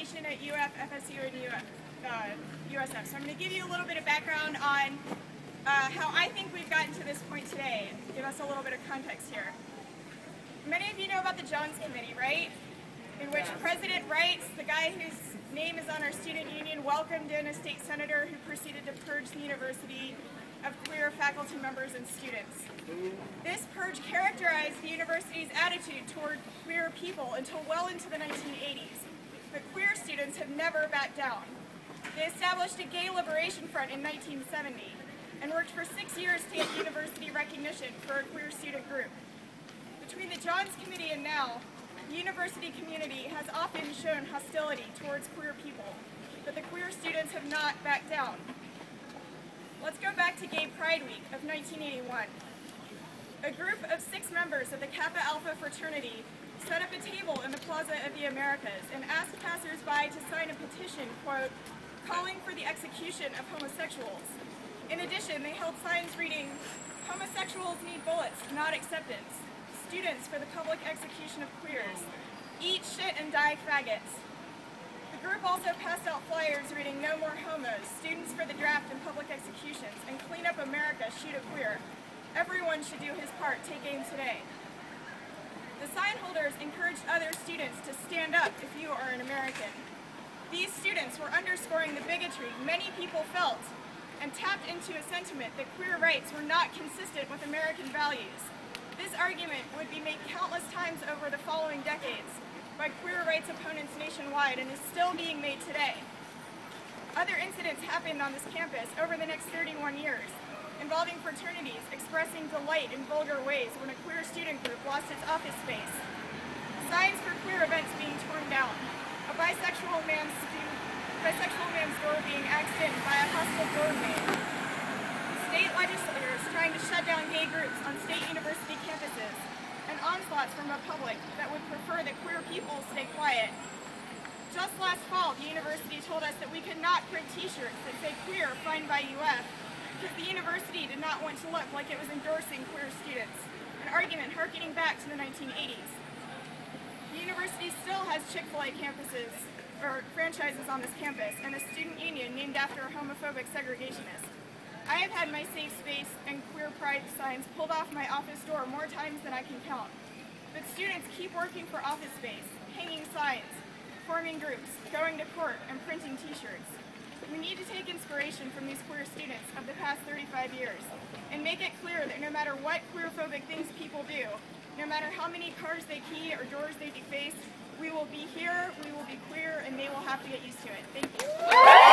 education at UF, FSU, and USF. So I'm going to give you a little bit of background on how I think we've gotten to this point today. Give us a little bit of context here. Many of you know about the Jones Committee, right? In which President Rice, the guy whose name is on our student union, welcomed in a state senator who proceeded to purge the university of queer faculty members and students. This purge characterized the university's attitude toward queer people until well into the 1980s. But queer students have never backed down. They established a gay liberation front in 1970 and worked for 6 years to get university recognition for a queer student group. Between the Johns Committee and now, the university community has often shown hostility towards queer people, but the queer students have not backed down. Let's go back to Gay Pride Week of 1981. A group of 6 members of the Kappa Alpha fraternity set up a table in the Plaza of the Americas and asked passersby to sign a petition, quote, calling for the execution of homosexuals. In addition, they held signs reading, "Homosexuals need bullets, not acceptance. Students for the public execution of queers. Eat shit and die faggots." The group also passed out flyers reading "No more homos, students for the draft and public executions, and Clean Up America, shoot a queer. Everyone should do his part, take aim today." The sign holders encouraged other students to stand up if you are an American. These students were underscoring the bigotry many people felt and tapped into a sentiment that queer rights were not consistent with American values. This argument would be made countless times over the following decades by queer rights opponents nationwide and is still being made today. Other incidents happened on this campus over the next 31 years, involving fraternities expressing delight in vulgar ways when a queer student group lost its office space, signs for queer events being torn down, a bisexual man's door being axed in by a hostile doorman, state legislators trying to shut down gay groups on state university campuses, and onslaughts from a public that would prefer that queer people stay quiet. Just last fall, the university told us that we could not print t-shirts that say "Queer, Fine by UF," because the university did not want to look like it was endorsing queer students, an argument harkening back to the 1980s. The university still has Chick-fil-A franchises on this campus, and a student union named after a homophobic segregationist. I have had my safe space and queer pride signs pulled off my office door more times than I can count. But students keep working for office space, hanging signs, forming groups, going to court, and printing t-shirts. We need to take inspiration from these queer students of the past 35 years and make it clear that no matter what queerphobic things people do, no matter how many cars they key or doors they deface, we will be here, we will be queer, and they will have to get used to it. Thank you.